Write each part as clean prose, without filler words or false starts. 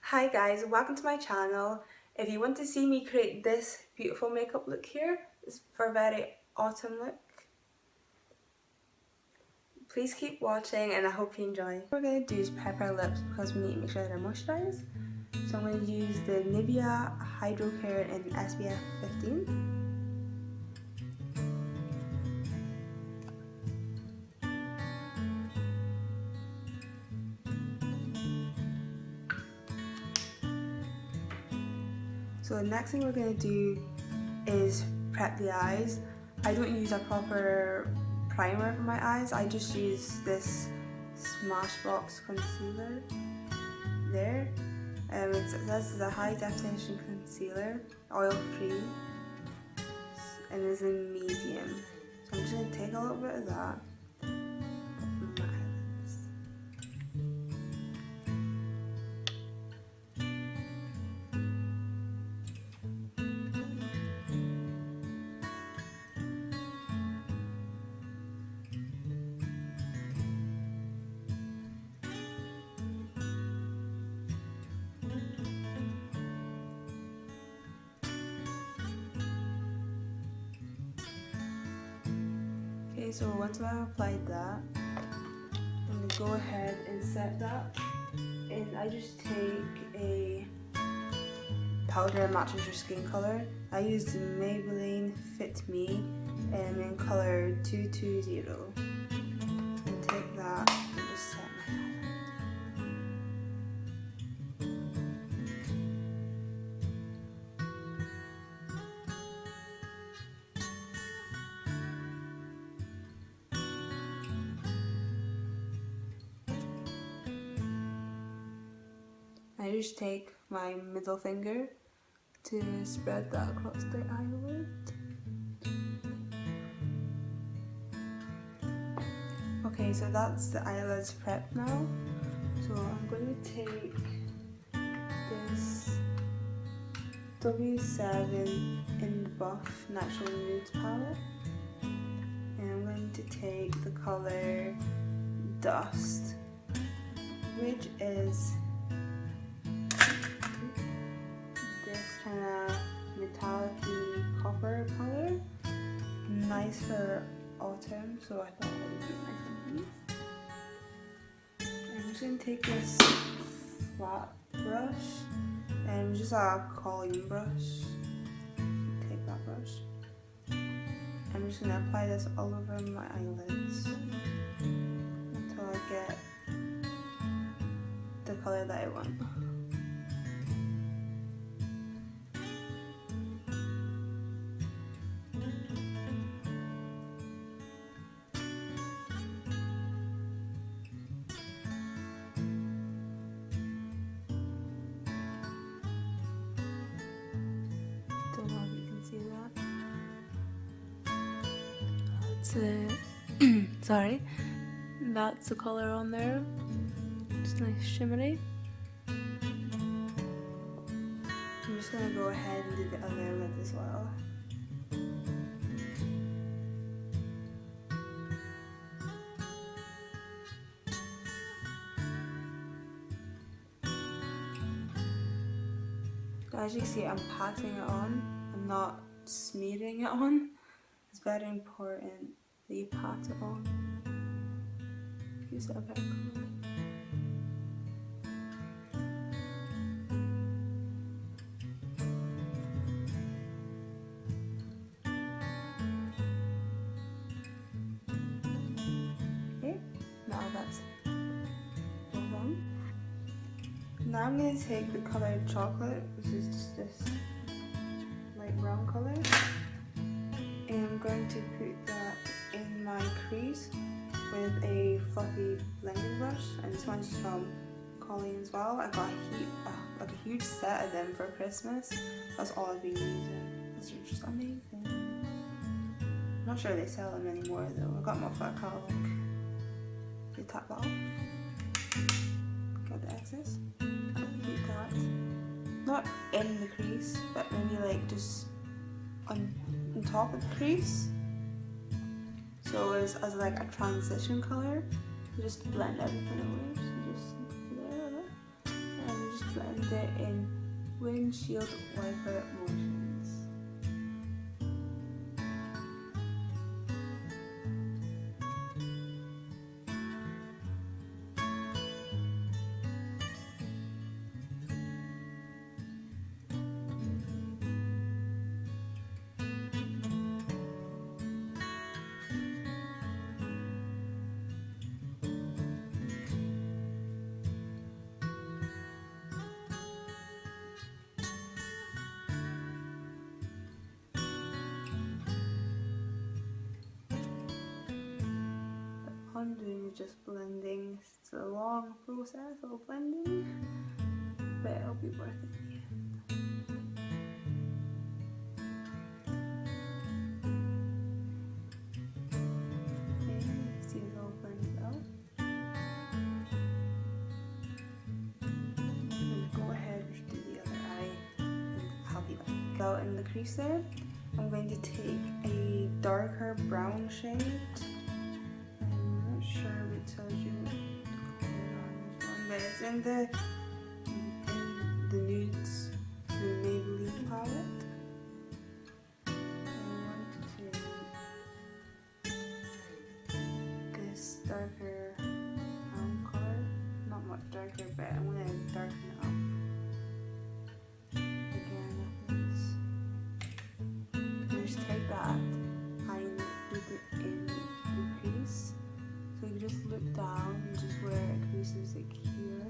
Hi guys, welcome to my channel. If you want to see me create this beautiful makeup look here, it's for a very autumn look, please keep watching and I hope you enjoy. What we're going to do is prep our lips because we need to make sure they're moisturised. So I'm going to use the Nivea Hydro Care in SPF 15. So the next thing we're going to do is prep the eyes. I don't use a proper primer for my eyes, I just use this Smashbox concealer there. This is a high definition concealer, oil free, and is in medium. So I'm just going to take a little bit of that. Okay, so once I've applied that, I'm going to go ahead and set that. And I just take a powder that matches your skin color. I use the Maybelline Fit Me in color 220. And take that and just set my highlight. I just take my middle finger to spread that across the eyelid. Okay, so that's the eyelids prepped now. So I'm going to take this W7 in the Buff Natural Nudes palette, and I'm going to take the color Dust, which is kind of metallic-y copper color, nice for autumn, so I thought it would be nice on these. I'm just going to take this flat brush, and just a Colleen brush, take that brush. I'm just going to apply this all over my eyelids until I get the color that I want. Sorry, that's the colour on there. It's nice shimmery. I'm just gonna go ahead and do the other lid as well. As you can see, I'm patting it on. I'm not smearing it on. It's very important that you pat it on. Gives it a better colour. Okay, now that's all done. Now I'm going to take the colour chocolate, which is just this light brown colour, and I'm going to put that in my crease with a fluffy blending brush, and this one's from Colleen as well. I got like a huge set of them for Christmas. That's all I've been using. These are just amazing. I'm not sure they sell them anymore though. I got them off that catalog. You tap that off. Got the excess. Put that not in the crease, but maybe like just on top of the crease. So as like a transition color, you just blend everything away. So just there, and you just blend blend it in windshield wiper motions. All I'm doing is just blending. It's a long process of blending, but it'll be worth it in the end. Okay, see it's all blended out. And go ahead and do the other eye, and I'll be back. Out in the crease there, I'm going to take a darker brown shade. Sure it tells you the color on this one, but it's in the nudes, the Maybelline palette. I want to take this darker brown color, not much darker, but I'm going to darken it up. Again, just take that and put it in the crease. So you just look down and just where it creases like here,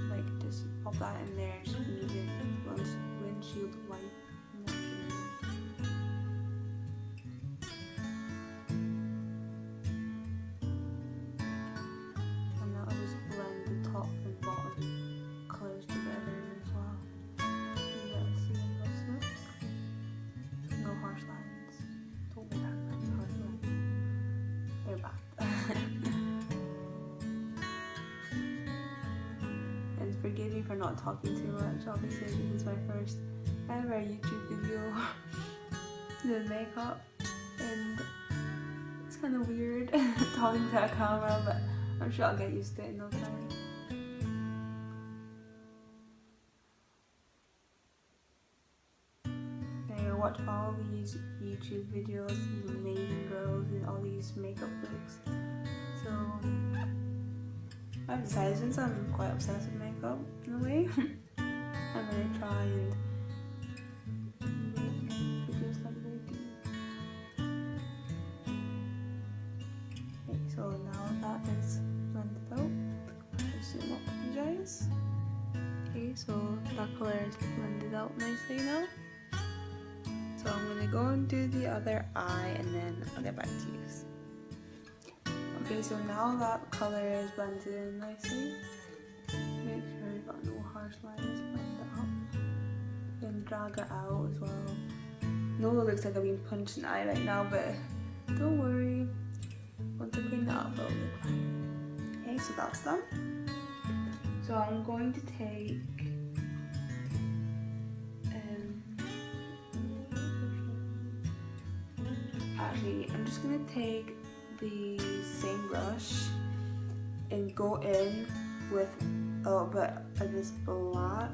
like just pop that in there and just move it windshield wipe motion. And that'll just blend the top and bottom colours together as well. You guys see this look? No harsh lines. Don't be that harsh lines. They're bad. And forgive me for not talking too much. Obviously this is my first ever YouTube video doing makeup, and it's kind of weird talking to a camera, but I'm sure I'll get used to it in no time. I watch all these YouTube videos, these amazing girls and all these makeup looks. So I've decided, since I'm quite obsessed with makeup in a way, I'm gonna try and make videos like they do. Okay, so now that is blended out, I'll zoom up for you guys. Okay, so that colour is blended out nicely now. So I'm going to go and do the other eye and then I'll get back to you. Okay, so now that colour is blended in nicely, make sure you've got no harsh lines, blend it up. Then drag it out as well. No, it looks like I've been punched in the eye right now, but don't worry. Once I clean that up, it'll look fine. Okay, so that's done. So I'm going to take actually, I'm just going to take the same brush and go in with a little bit of this black.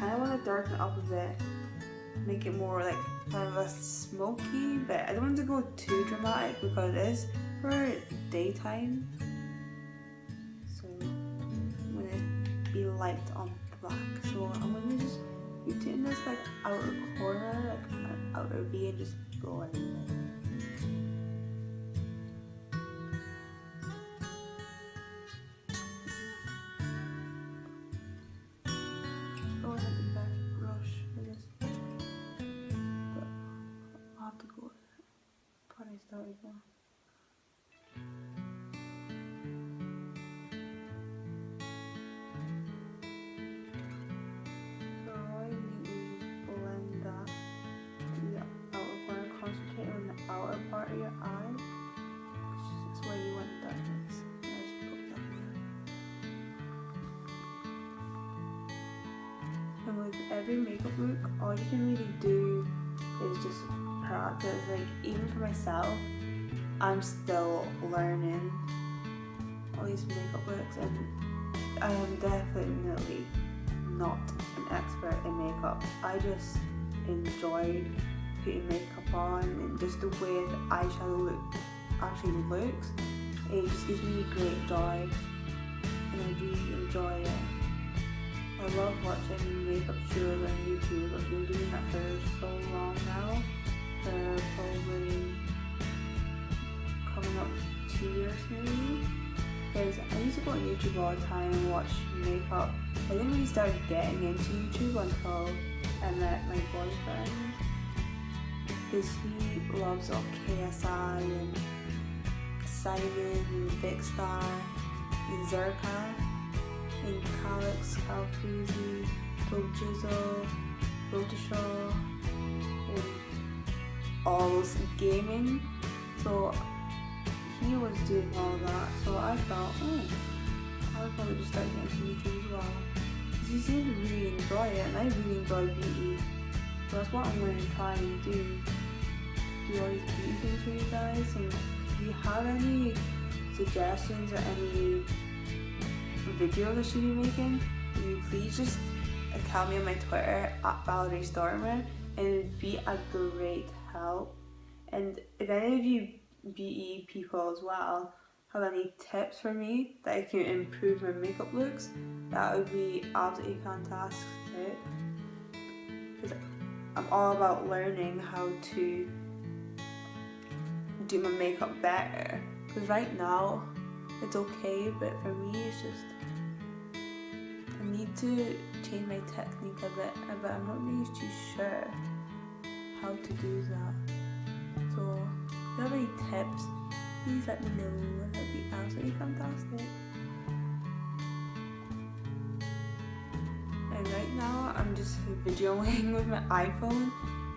I want to darken it up a bit, make it more like kind of a smoky, but I don't want to go too dramatic because it is for daytime. So I'm going to be light on black. So I'm going to just be doing this like outer corner, like an outer V, and just blend it. Outer part of your eye, it's where you want darkness. Just put that there. And with every makeup look, all you can really do is just practice. Like, even for myself, I'm still learning all these makeup looks, and I am definitely not an expert in makeup. I just enjoy putting makeup on, and just the way the eyeshadow actually looks. It just gives me great joy, and I really enjoy it. I love watching makeup tutorials on YouTube. I've been doing that for so long now. For probably coming up 2 years maybe. Because I used to go on YouTube all the time and watch makeup. I didn't really start getting into YouTube until I met my boyfriend. Because he loves all KSI and Simon and Big Star and Zerka and Calix, Calcuzzi, Dojizo, Rotishaw, and all those gaming. So he was doing all that, so I thought, I would probably just start getting into YouTube as well. Because he seemed to really enjoy it, and I really enjoy beauty. So that's what I'm going to try and do all these beauty things for you guys. And if you have any suggestions or any video that should be making, you please just tell me on my Twitter at valeriestormer, and it would be a great help. And if any of you beauty people as well have any tips for me that I can improve my makeup looks, that would be absolutely fantastic. Because I'm all about learning how to do my makeup better. Because right now it's okay, but for me it's just I need to change my technique a bit, but I'm not really too sure how to do that. So if you have any tips, please let me know. That would be absolutely fantastic. And right now I'm just videoing with my iPhone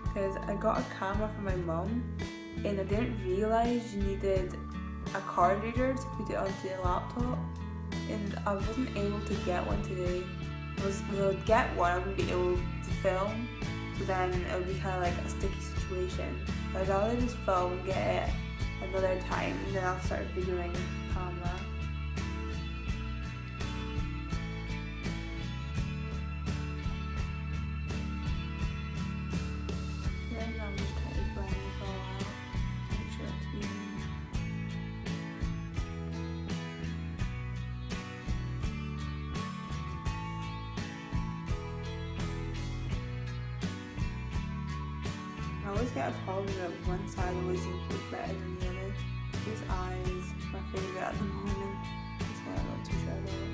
because I got a camera from my mum, and I didn't realise you needed a card reader to put it onto the laptop, and I wasn't able to get one today. When I would get one, I wouldn't be able to film, so then it would be kind of like a sticky situation. But I'd rather just film and get it another time, and then I'll start videoing with the camera. Then I'm just trying to blend this all out, make sure it's even. I always get a problem that one side always seems to look better than the other. This eye is my favourite at the moment. That's why I'm not too sure about it.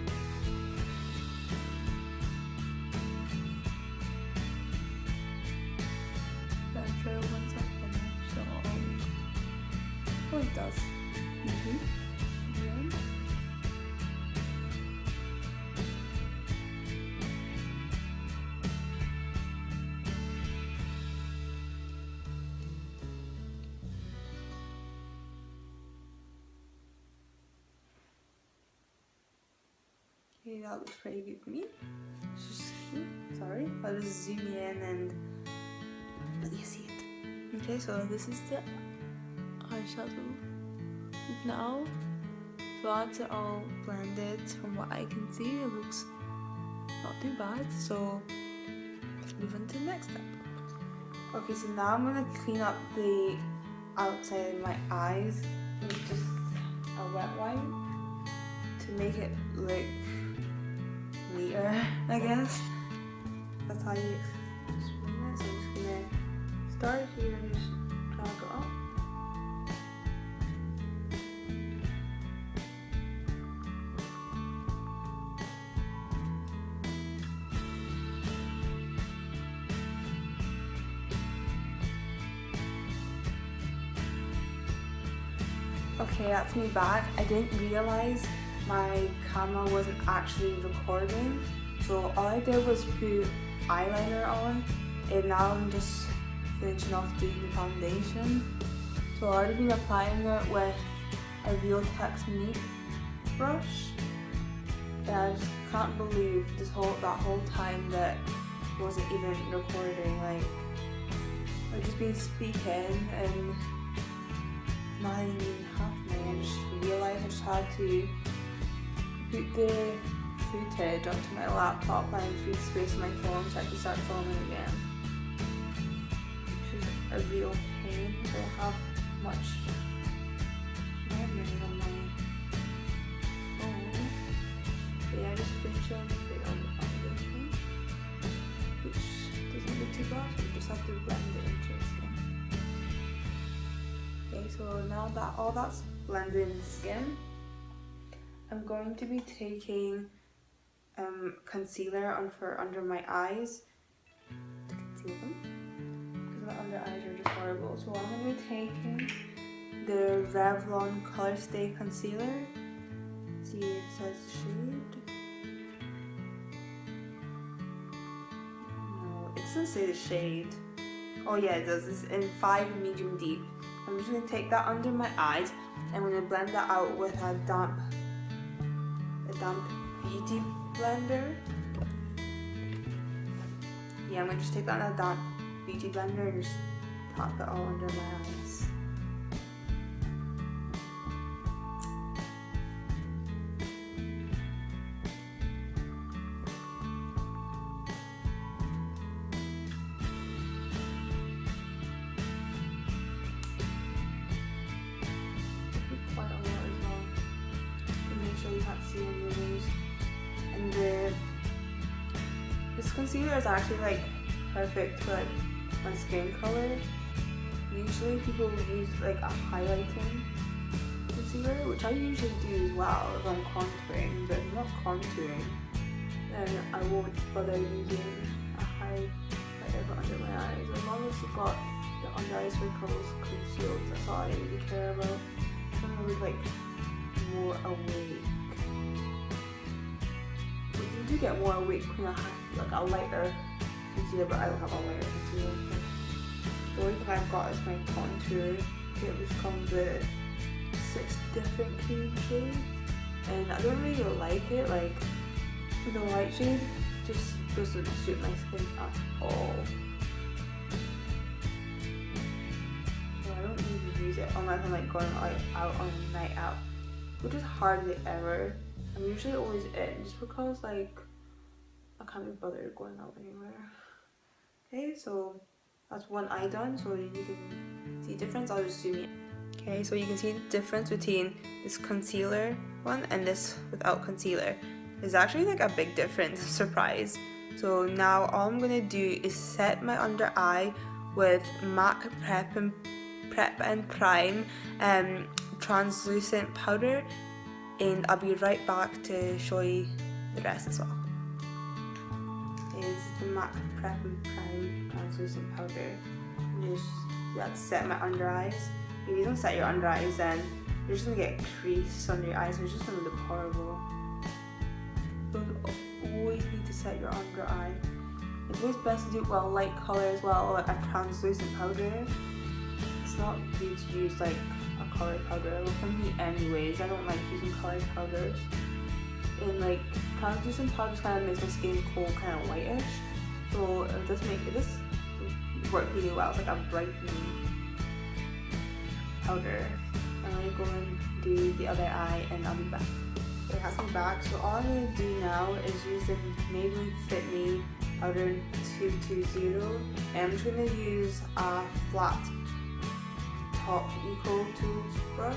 But I'm sure once I finish, it does. Yeah. Okay, that looks pretty good to me. Sorry, I'll just zoom in and let you see it. Okay, so this is the eyeshadow now. So that's it all blended. From what I can see, it looks not too bad. So let's move on to the next step. Okay, so now I'm gonna clean up the outside of my eyes with just a wet wipe to make it look neater, I guess. That's how you explain it. So I'm just gonna start here and just drag it up. Okay, that's me back. I didn't realise my camera wasn't actually recording, so all I did was put eyeliner on, and now I'm just finishing off doing the foundation. So I've already been applying it with a Real Technique brush, and I just can't believe that whole time that wasn't even recording. Like, I've just been speaking and nothing even happening. I just realised I just had to put the footage onto my laptop and free space on my phone so I can start filming again. Which is a real pain. I don't have much memory on my phone. But yeah, just finishing a bit on the foundation, which doesn't look too bad, so you just have to blend it into your skin. Okay, so now that all that's blended in the skin, I'm going to be taking concealer under my eyes to conceal them, because my under eyes are just horrible. So I'm going to be taking the Revlon Color Stay Concealer. See, it says shade. No, it doesn't say the shade. Oh yeah, it does. It's in 5 medium deep. I'm just going to take that under my eyes. I'm going to blend that out with a damp beauty blender. Yeah, I'm going to just take that in a damp beauty blender and just tap it all under my eyes. Quite a lot as well. And make sure you can't see any of those. And this concealer is actually like perfect for like my skin color. Usually people use like a highlighting concealer, which I usually do as well if I'm contouring, but if I'm not contouring, then I won't bother using a highlighter under my eyes. As long as you've got the under eye circles concealed, that's all I really care about. Someone with like more awake. But you do get more awake when I have like a lighter concealer, but I don't have a lighter concealer. The only thing I've got is my contour kit, which comes with 6 different cream shades, and I don't really like it. Like the light shade just doesn't suit my skin at all. So I don't need to use it unless I'm like going out on a night out, which is hardly ever. I'm usually always in just because like I can't be bothered going out anywhere. Okay, so that's one eye done, so you can see the difference. I'll just zoom in. Okay, so you can see the difference between this concealer one and this without concealer. There's actually like a big difference, surprise. So now all I'm gonna do is set my under eye with MAC Prep and Prime translucent powder, and I'll be right back to show you the rest as well. Is the MAC Prep and Prime translucent powder. Just that's set my under eyes. If you don't set your under eyes, then you're just gonna get crease under your eyes, and it's just gonna look horrible. So you always need to set your under eye. It's always best to do light color as well, like a translucent powder. It's not good to use like a colored powder. Well, for me anyways, I don't like using colored powders. And like translucent powders kind of makes my skin cold, kind of whitish. So it does work really well. It's like a brightening powder. I'm gonna go and do the other eye, and I'll be back. It has me back. So all I'm gonna do now is use the Maybelline Fit Me powder 220, and I'm just gonna use a flat top Eco Tools brush.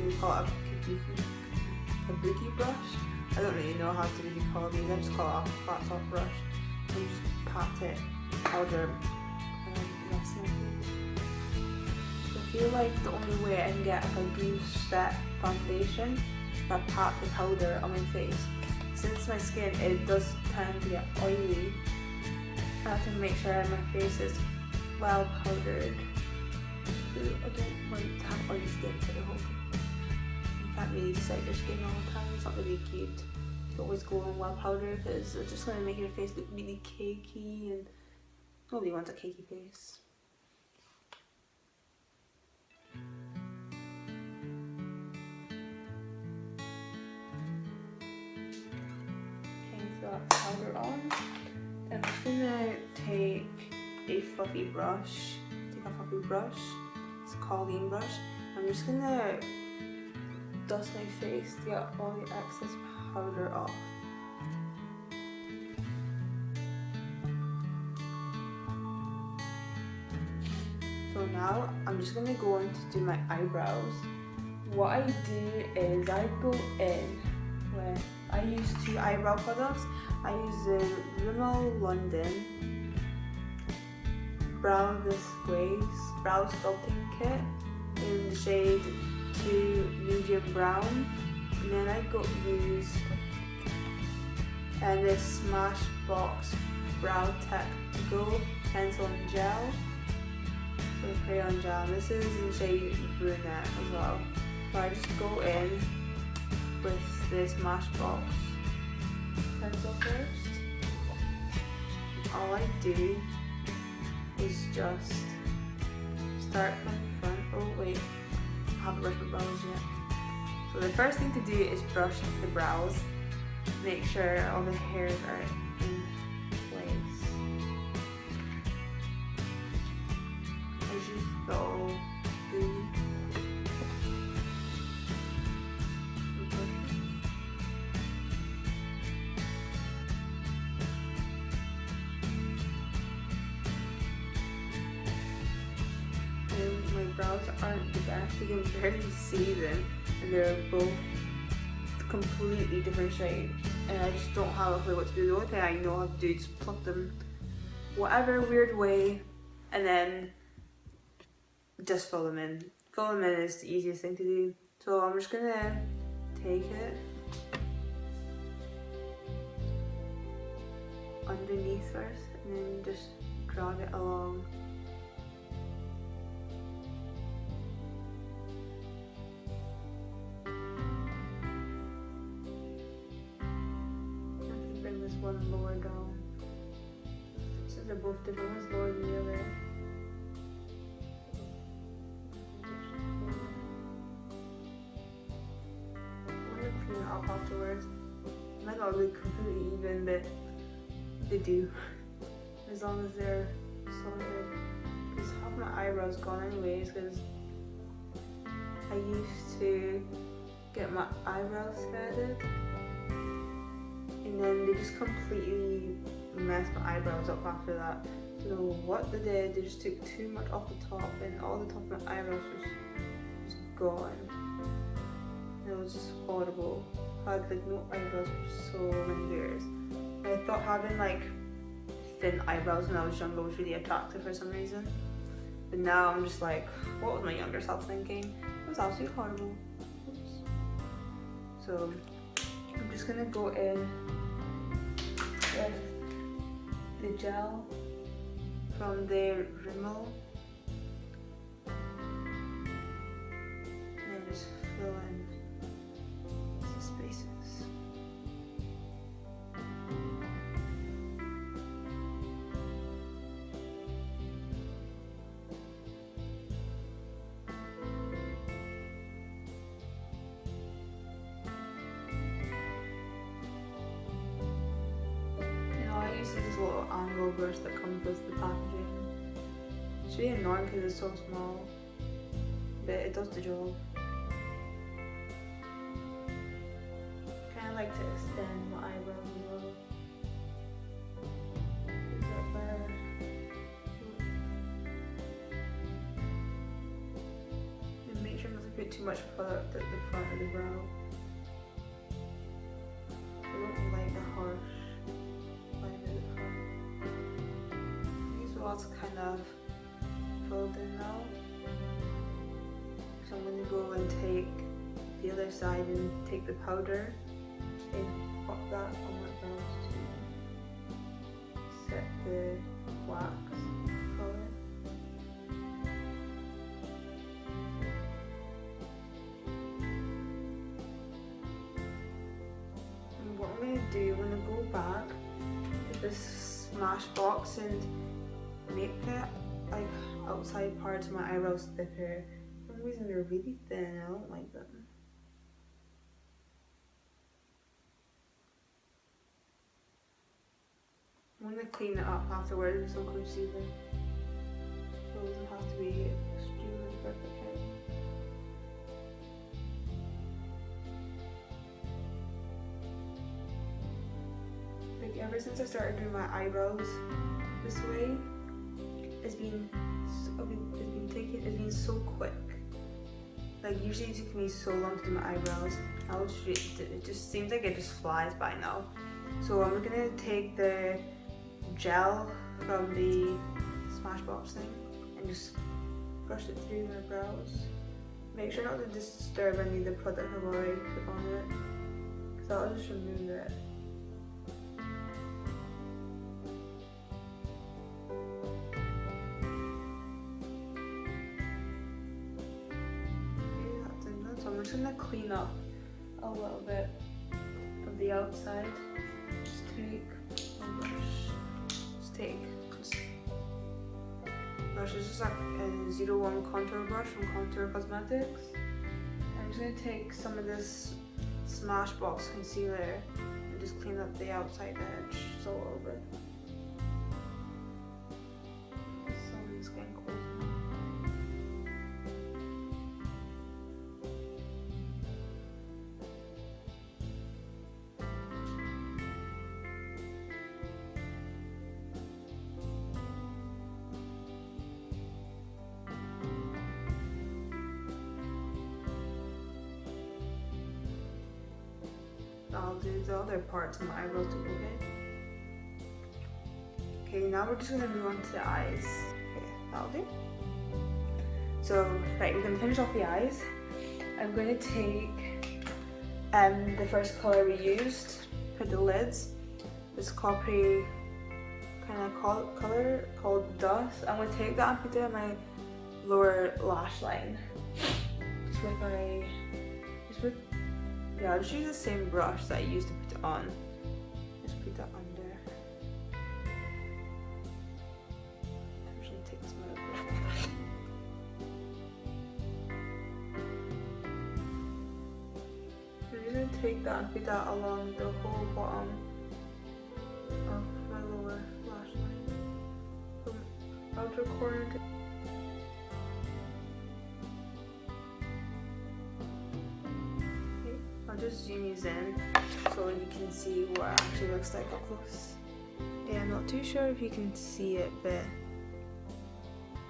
We call it a kabuki brush. I don't really know how to really call these. I just call it a flat top brush, and just pat it powder and rest it. So I feel like the only way I can get like a good set foundation is if I pat the powder on my face. Since my skin does tend to get oily, I have to make sure my face is well powdered. I don't want to have oily skin for the whole thing. You can't really set your skin all the time. It's not really cute to always go on well powdered, because it's just going to make your face look really cakey, and nobody wants a cakey face. Okay, so that's powder on. I'm just going to take a fluffy brush. It's a Colleen brush. I'm just going to dust my face to get all the excess powder off. So now I'm just gonna go on to do my eyebrows. What I do is I go in with, I use 2 eyebrow products. I use the Rimmel London Brow This Way Brow Sculpting Kit in the shade 2 Medium Brown. And then I go use this Smashbox Brow Tech To Go Pencil and Gel. So crayon gel. And this is in shade Brunette as well. So I just go in with this Smashbox pencil first. All I do is just start from the front. Oh wait, I haven't brushed my brows yet. So the first thing to do is brush the brows. Make sure all the hairs are in place. As you go through. My brows aren't the best, you can barely see them, and they're both completely different shapes, and I just don't have a clue what to do. The only thing I know how to do is pluck them whatever weird way and then just fill them in. Fill them in is the easiest thing to do. So I'm just gonna take it underneath first and then just drag it along. One lower down. Since they're both different, one's lower than the other. I'm gonna clean it up afterwards. It might not look completely even, but they do. As long as they're solid. Because half my eyebrows gone anyways, because I used to get my eyebrows threaded. And then they just completely messed my eyebrows up after that. So what they did, they just took too much off the top and all the top of my eyebrows was gone. And it was just horrible. I had like no eyebrows for so many years. And I thought having like thin eyebrows when I was younger was really attractive for some reason. But now I'm just like, what was my younger self thinking? It was absolutely horrible. Oops. So I'm just gonna go in with the gel from the Rimmel and just fill in the spaces. I use this little angle brush that comes with the packaging. It's really annoying because it's so small, but it does the job. Kind of like to extend my eyebrows a little. And make sure not to put too much product at the front of the brow. I don't like the harsh. It's kind of filled in now, so I'm going to go and take the other side and take the powder and pop that on my brows to set the wax color. And what I'm going to do, I'm going to go back with this Smashbox and make that like outside parts of my eyebrows thicker. For some reason they're really thin, I don't like them. I'm gonna clean it up afterwards with some concealer. So it doesn't have to be extremely perfect. Like ever since I started doing my eyebrows this way, it's been so quick. Like usually it takes me so long to do my eyebrows. It just seems like it just flies by now. So I'm gonna take the gel from the Smashbox thing and just brush it through my brows. Make sure not to disturb any of the product I've already put on it, because that'll just remove it. So I'm just going to clean up a little bit of the outside. Just take a brush. This brush is just like a 01 contour brush from Contour Cosmetics. I'm just going to take some of this Smashbox concealer and just clean up the outside edge just a little bit. Someone's getting close. I'll do the other parts of my eyebrows too, okay? Okay, now we're just gonna move on to the eyes. Okay, that'll do. So, right, we're gonna finish off the eyes. I'm going to take the first colour we used for the lids, this coppery kind of colour called Dust. I'm going to take that and put it on my lower lash line. Yeah, I'll just use the same brush that I used to put it on. Just put that under. I'm just going to take some of it. I'm just going to take that and put that along the whole bottom of my lower lash line. From outer corner to just zoom these in so you can see what it actually looks like up close. Yeah, I'm not too sure if you can see it, but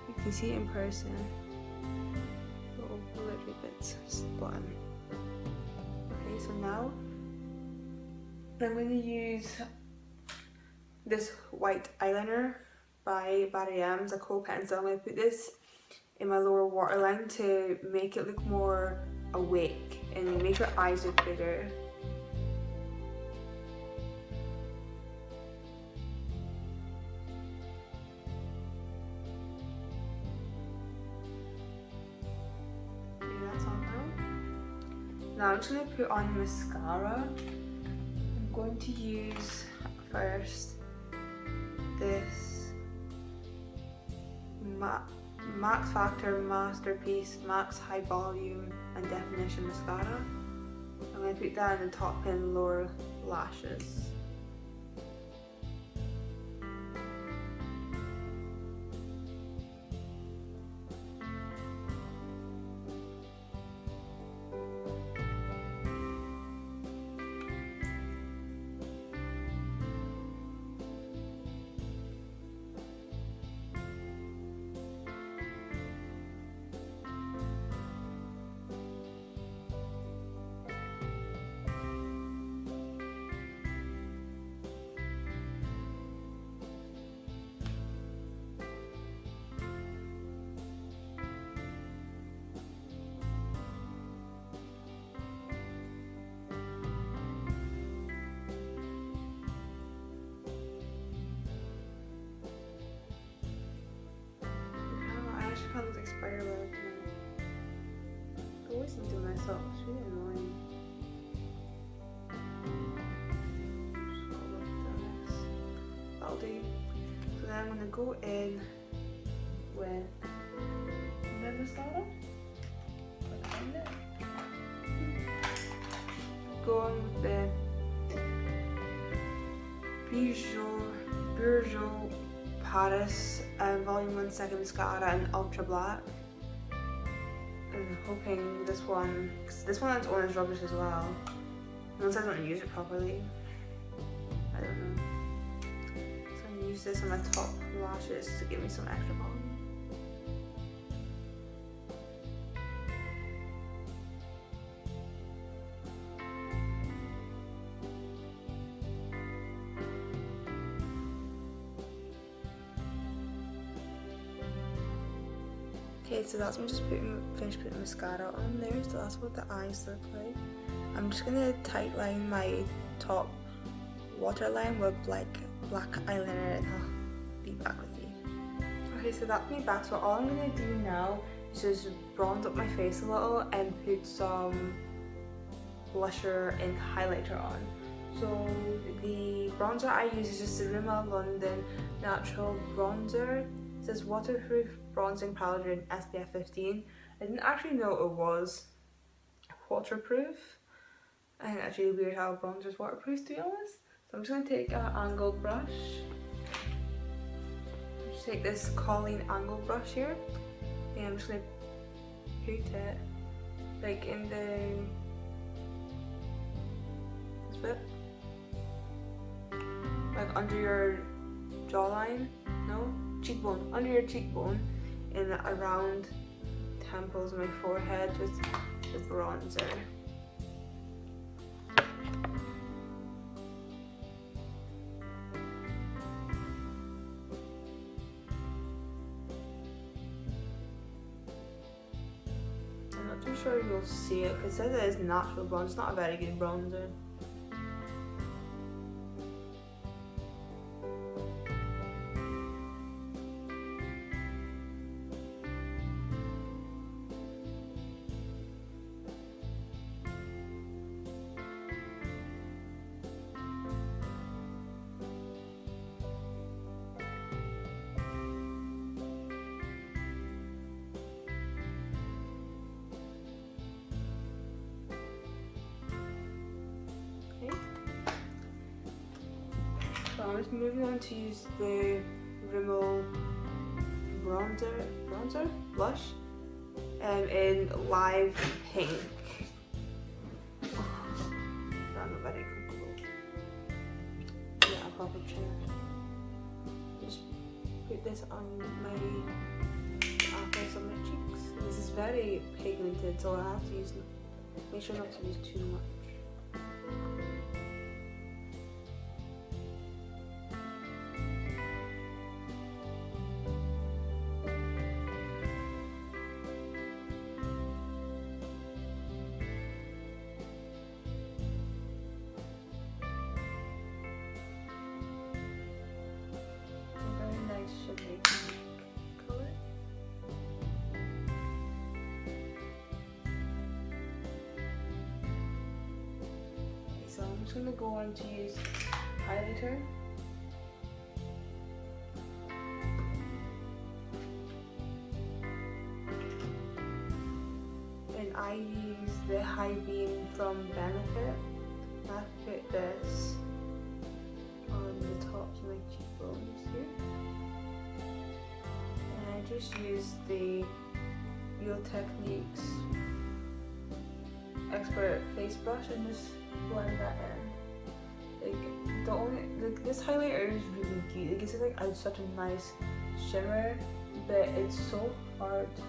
you can see it in person. Little glittery bits just at the bottom. Okay, so now I'm going to use this white eyeliner by Valerie, a kohl pencil. I'm going to put this in my lower waterline to make it look more awake and make your eyes look bigger. Okay, that's on now. Now I'm just going to put on mascara. I'm going to use first this Max Factor Masterpiece Max High Volume and Definition Mascara. I'm going to put that in the top and lower lashes. Kind of like spider web. I always do it myself. It's really annoying. That'll do. So then I'm gonna go in with my mascara. Go on with the Bourjois Paris Volume 1 Second Mascara in Ultra Black. I'm hoping this one, because this one on its own is rubbish as well. Unless I don't use it properly. I don't know. So I'm use this on my top lashes to give me some extra volume. Okay, so that's me just finished putting mascara on there, so that's what the eyes look like. I'm just gonna tight line my top waterline with like black eyeliner and I'll be back with you. Okay, so that's me back, so all I'm gonna do now is just bronze up my face a little and put some blusher and highlighter on. So the bronzer I use is just the Rimmel London Natural Bronzer. It says waterproof bronzing powder in SPF 15. I didn't actually know it was waterproof. I think that's really weird how bronzer is waterproof, to be honest. So I'm just going to take an angled brush. Just take this Colleen angled brush here. And I'm just going to put it like in this bit. Like under your jawline. No? Cheekbone. Under your cheekbone. And around temples of my forehead with the bronzer. I'm not too sure you'll see it because it says it is natural bronze. It's not a very good bronzer. So I'm just moving on to use the Rimmel blush in live pink. That's not very comfortable. Yeah, a proper chair. Just put this on my apples on my cheeks. This is very pigmented, so I have to use, make sure not to use too much. Color. So I'm just going to go on to use highlighter. And I use the High Beam from Benefit. I put this on the tops of my cheekbones here. I just use the Real Techniques Expert Face Brush and just blend that in. This highlighter is really cute. It gives it like such a nice shimmer, but it's so hard to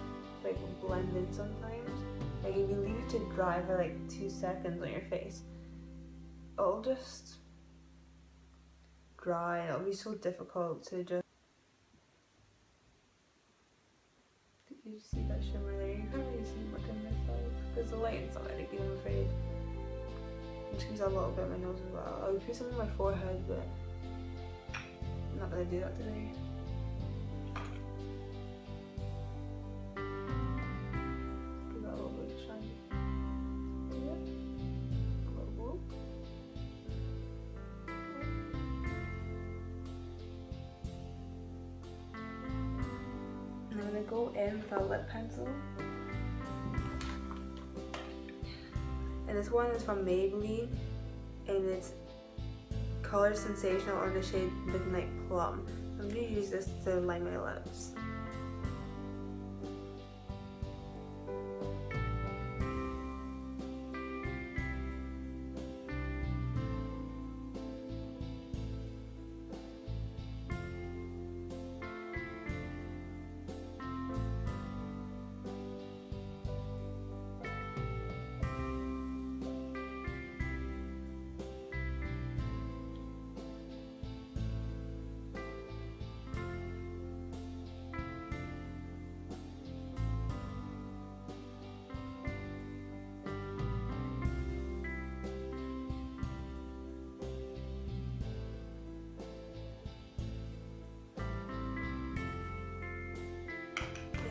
like blend in sometimes. Like if you leave it to dry for like 2 seconds on your face, it'll just dry and it'll be so difficult to just. You see that shimmer there? You can't really see much on this side because the light's not very good, I'm afraid. I'm just gonna use a little bit on my nose as well. I'll put some on my forehead, but I'm not gonna do that today. Give that a little bit of shine. Yeah. A little more. I'm gonna go in with a lip pencil. And this one is from Maybelline and it's Color Sensational in the shade Midnight Plum. I'm gonna use this to line my lips.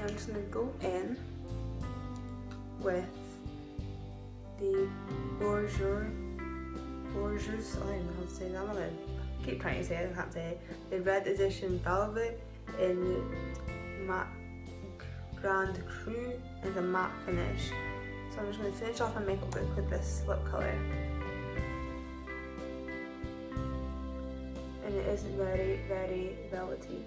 I'm just going to go in with the Bourgeois, I don't know how to say that, I'm gonna keep trying to say it, I can't say it. The red edition velvet in matte Grand Cru and a matte finish. So I'm just going to finish off my makeup look with this lip colour. And it is very, very velvety.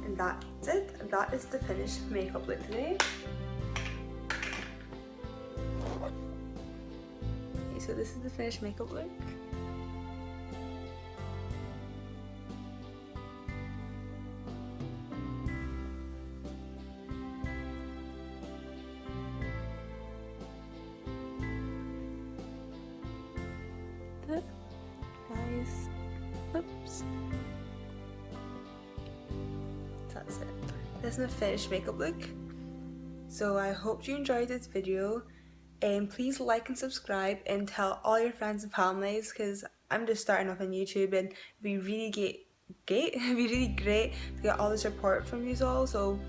And that's it. That is the finished makeup look today. Okay, so this is the finished makeup look. Guys, oops. That's it. This is my finished makeup look. So I hope you enjoyed this video, and please like and subscribe and tell all your friends and families, because I'm just starting off on YouTube and it'd be really it'd be really great to get all the support from you all. So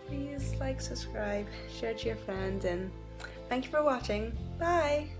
please like, subscribe, share to your friends, and thank you for watching. Bye!